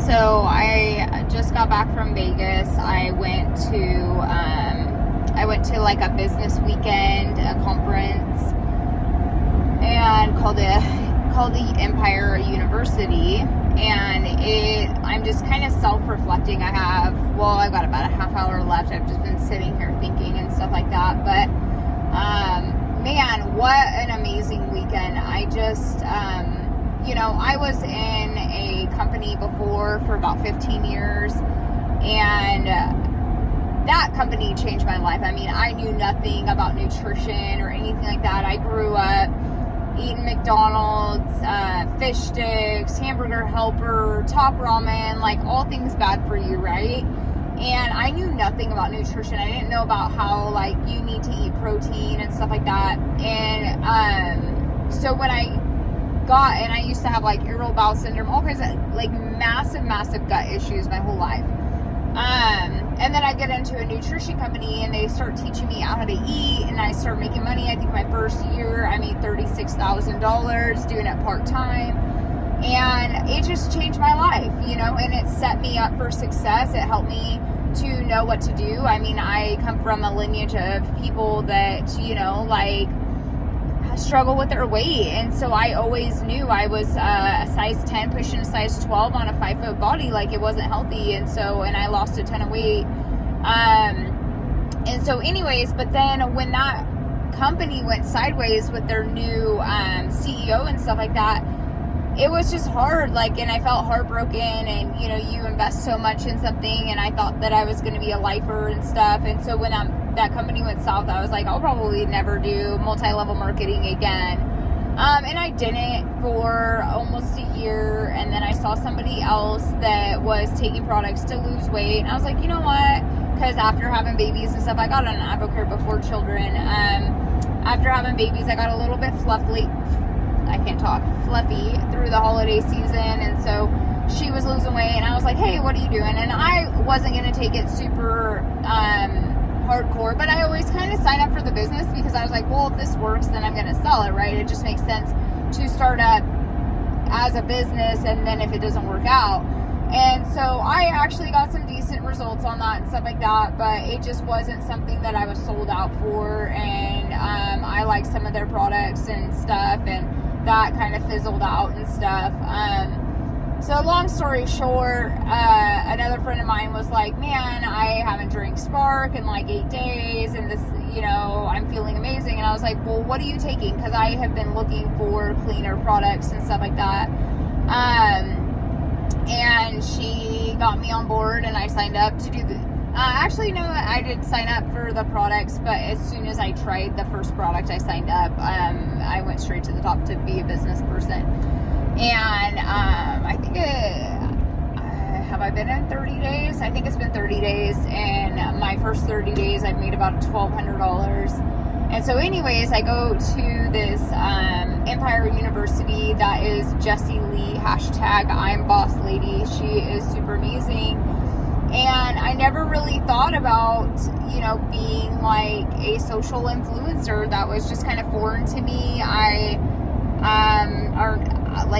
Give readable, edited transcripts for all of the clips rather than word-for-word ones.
So I just got back from Vegas. I went to like a business weekend, a conference, and called the Empire University. And I'm just kind of self-reflecting. I've got about a half hour left. I've just been sitting here thinking and stuff like that. But man, what an amazing weekend. I just I was in a company before for about 15 years, and that company changed my life. I mean, I knew nothing about nutrition or anything like that. I grew up eating McDonald's, fish sticks, Hamburger Helper, Top Ramen, like all things bad for you, right? And I knew nothing about nutrition. I didn't know about how like you need to eat protein and stuff like that. And so when I used to have like irritable bowel syndrome, all kinds of like massive gut issues my whole life. And then I get into a nutrition company and they start teaching me how to eat, and I start making money. I think my first year I made $36,000 doing it part-time, and it just changed my life, and it set me up for success. It helped me to know what to do. I mean, I come from a lineage of people that, struggle with their weight, and so I always knew I was a size 10 pushing a size 12 on a 5-foot body. Like, it wasn't healthy, and I lost a ton of weight, and so anyways, but then when that company went sideways with their new CEO and stuff like that, it was just hard, and I felt heartbroken. And you invest so much in something, and I thought that I was going to be a lifer and stuff. And so when that company went south, I was like, I'll probably never do multi-level marketing again. And I didn't for almost a year, and then I saw somebody else that was taking products to lose weight, and I was like, you know what? Because after having babies and stuff, I got on Advocare before children. After having babies, I got a little bit fluffy through the holiday season, and so she was losing weight, and I was like, hey, what are you doing? And I wasn't going to take it super hardcore, but I always kind of sign up for the business because I was like, well, if this works, then I'm going to sell it, right? It just makes sense to start up as a business, and then if it doesn't work out. And so I actually got some decent results on that and stuff like that, but it just wasn't something that I was sold out for. And I like some of their products and stuff, and that kind of fizzled out and stuff. So long story short, another friend of mine was like, man, I haven't drank Spark in like 8 days, and this, I'm feeling amazing. And I was like, well, what are you taking? Because I have been looking for cleaner products and stuff like that. And she got me on board, and I signed up to do actually, no, I did sign up for the products, but as soon as I tried the first product, I signed up. I went straight to the top to be a business person. And I think have I been in 30 days? I think it's been 30 days, and my first 30 days I've made about $1,200. And so anyways, I go to this Empire University that is Jessie Lee, #I'mBossLady. She is super amazing. And I never really thought about, being like a social influencer. That was just kind of foreign to me.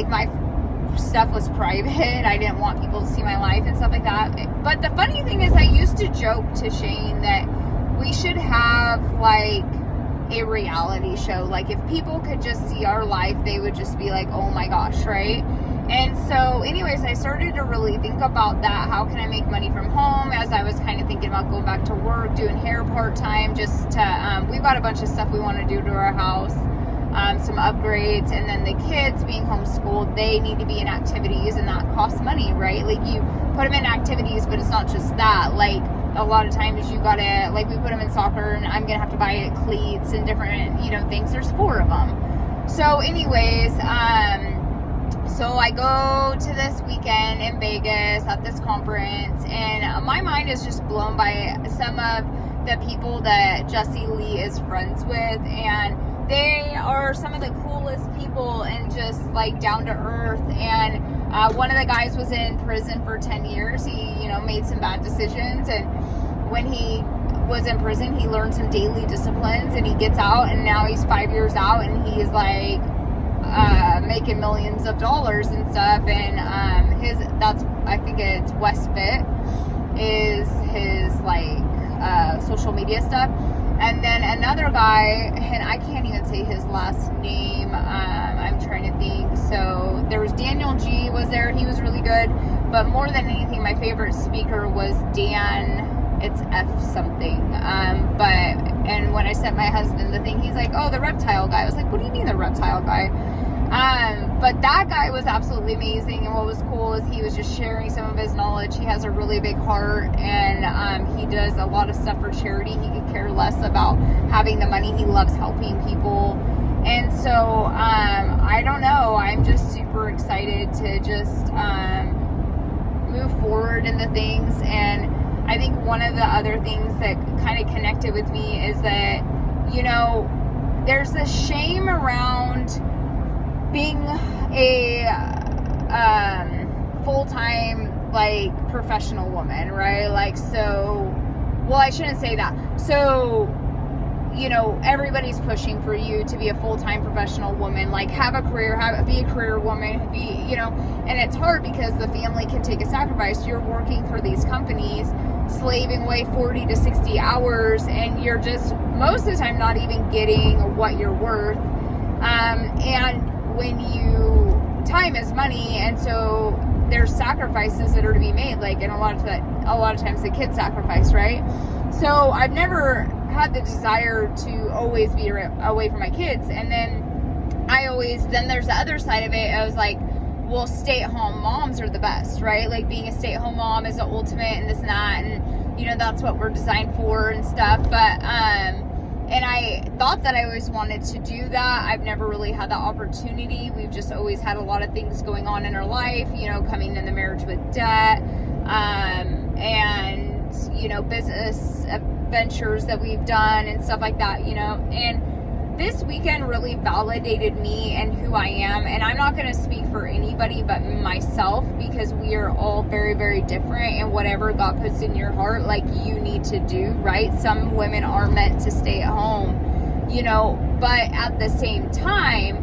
My stuff was private. I didn't want people to see my life and stuff like that. But the funny thing is, I used to joke to Shane that we should have like a reality show. Like, if people could just see our life, they would just be like, oh my gosh, right? And so anyways, I started to really think about that. How can I make money from home? As I was kind of thinking about going back to work, doing hair part-time, just to, we've got a bunch of stuff we want to do to our house, some upgrades, and then the kids being homeschooled, they need to be in activities, and that costs money, right? Like, you put them in activities, but it's not just that. Like, a lot of times you gotta, like, we put them in soccer, and I'm gonna have to buy cleats and different, things. There's 4 of them. So anyways, so I go to this weekend in Vegas at this conference, and my mind is just blown by some of the people that Jessie Lee is friends with, and they are some of the coolest people and just like down to earth. And one of the guys was in prison for 10 years. He, made some bad decisions, and when he was in prison, he learned some daily disciplines, and he gets out, and now he's 5 years out, and he's like making millions of dollars and stuff. And that's, I think, Westfit is his like social media stuff. And then another guy, and I can't even say his last name. I'm trying to think. So there was Daniel G was there. He was really good. But more than anything, my favorite speaker was Dan. It's F something. And when I sent my husband the thing, he's like, oh, the reptile guy. I was like, what do you mean the reptile guy? But that guy was absolutely amazing. And what was cool is he was just sharing some of his knowledge. He has a really big heart, and he does a lot of stuff for charity. He could care less about having the money. He loves helping people. And so, I don't know. I'm just super excited to just move forward in the things. And I think one of the other things that kind of connected with me is that, you know, there's a shame around being a full-time, like, professional woman, right? Like, so, well, I shouldn't say that. So, you know, everybody's pushing for you to be a full-time professional woman, like, have a career, be a career woman, be, you know, and it's hard because the family can take a sacrifice. You're working for these companies, slaving away 40 to 60 hours, and you're just, most of the time, not even getting what you're worth. And when time is money, and so there's sacrifices that are to be made, like, and a lot of times the kids sacrifice, right? So I've never had the desire to always be away from my kids. And then there's the other side of it. I was like, well, stay-at-home moms are the best, right? Like, being a stay-at-home mom is the ultimate, and this and that, and, you know, that's what we're designed for and stuff. But and I thought that I always wanted to do that. I've never really had the opportunity. We've just always had a lot of things going on in our life, you know, coming in the marriage with debt, and, you know, business ventures that we've done and stuff like that, you know. And this weekend really validated me and who I am. And I'm not going to speak for anybody but myself, because we are all very, very different, and whatever God puts in your heart, like, you need to do, right? Some women are meant to stay at home, you know, but at the same time,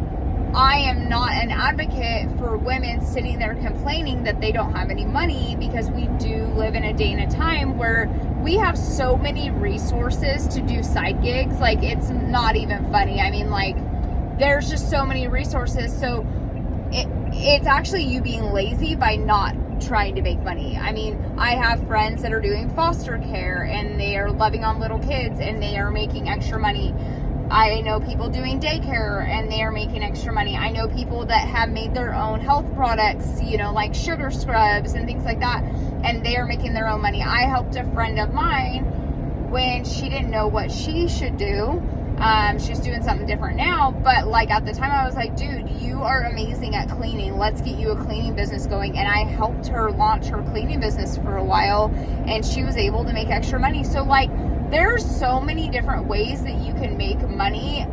I am not an advocate for women sitting there complaining that they don't have any money, because we do live in a day and a time where we have so many resources to do side gigs. Like, it's not even funny. I mean, like, there's just so many resources. So it's actually you being lazy by not trying to make money. I mean, I have friends that are doing foster care, and they are loving on little kids, and they are making extra money. I know people doing daycare, and they are making extra money. I know people that have made their own health products, you know, like sugar scrubs and things like that, and they are making their own money. I helped a friend of mine when she didn't know what she should do. She's doing something different now, but, like, at the time I was like, dude, you are amazing at cleaning. Let's get you a cleaning business going. And I helped her launch her cleaning business for a while, and she was able to make extra money. So, like, there's so many different ways that you can make money.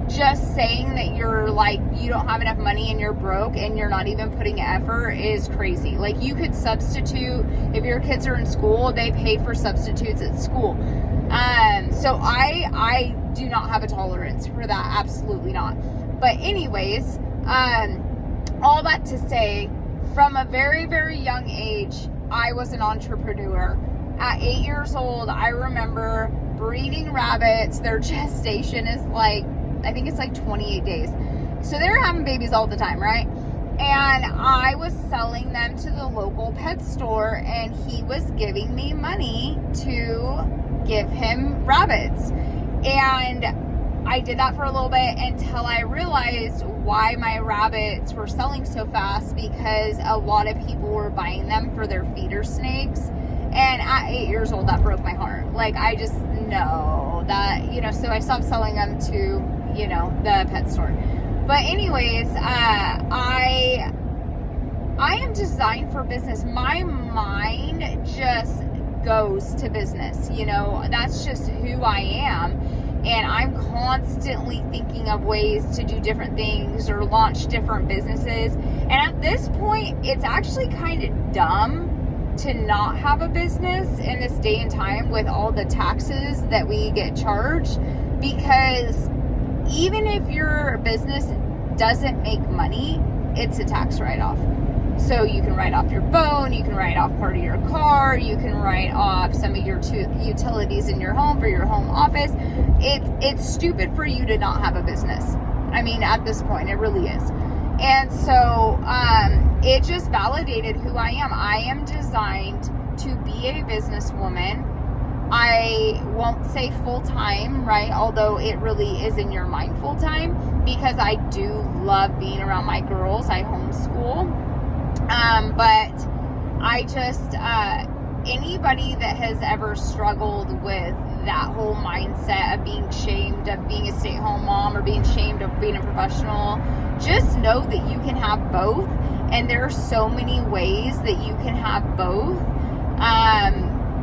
Just saying that you're, like, you don't have enough money and you're broke and you're not even putting effort is crazy. Like, you could substitute, if your kids are in school, they pay for substitutes at school. So I do not have a tolerance for that. Absolutely not. But anyways, all that to say, from a very, very young age, I was an entrepreneur. At 8 years old, I remember breeding rabbits. Their gestation is like, I think it's like 28 days. So they're having babies all the time, right? And I was selling them to the local pet store, and he was giving me money to give him rabbits. And I did that for a little bit until I realized why my rabbits were selling so fast, because a lot of people were buying them for their feeder snakes. And at 8 years old, that broke my heart. Like, I just know that, you know, so I stopped selling them to, you know, the pet store. But anyways, I am designed for business. My mind just goes to business, you know, that's just who I am. And I'm constantly thinking of ways to do different things or launch different businesses. And at this point, it's actually kind of dumb to not have a business in this day and time with all the taxes that we get charged, because even if your business doesn't make money, it's a tax write-off. So you can write off your phone, you can write off part of your car, you can write off some of your utilities in your home for your home office. It's stupid for you to not have a business. I mean, at this point, it really is. And so it just validated who I am. I am designed to be a businesswoman. I won't say full-time, right? Although it really is in your mind full-time, because I do love being around my girls. I homeschool. But I just, anybody that has ever struggled with that whole mindset of being shamed of being a stay-at-home mom or being shamed of being a professional, just know that you can have both. And there are so many ways that you can have both.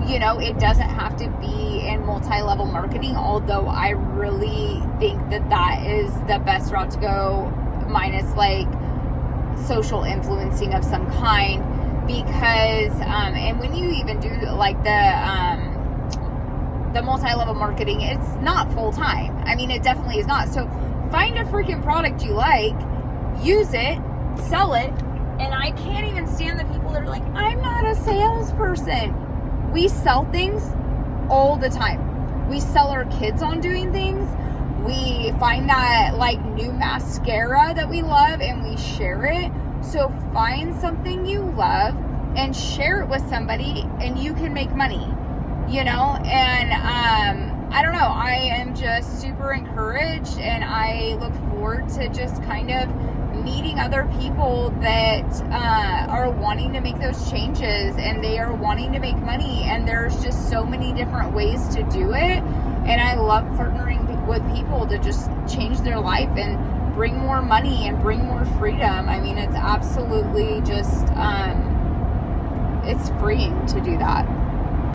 You know, it doesn't have to be in multi-level marketing, although I really think that that is the best route to go, minus like social influencing of some kind, because and when you even do like the multi-level marketing, it's not full-time. I mean, it definitely is not. So find a freaking product you like, use it, sell it. And I can't even stand the people that are like, I'm not a salesperson. We sell things all the time. We sell our kids on doing things. We find that like new mascara that we love and we share it. So find something you love and share it with somebody, and you can make money, you know? And I don't know, I am just super encouraged, and I look forward to just kind of meeting other people that are wanting to make those changes, and they are wanting to make money, and there's just so many different ways to do it. And I love partnering with people to just change their life and bring more money and bring more freedom. I mean, it's absolutely just it's freeing to do that.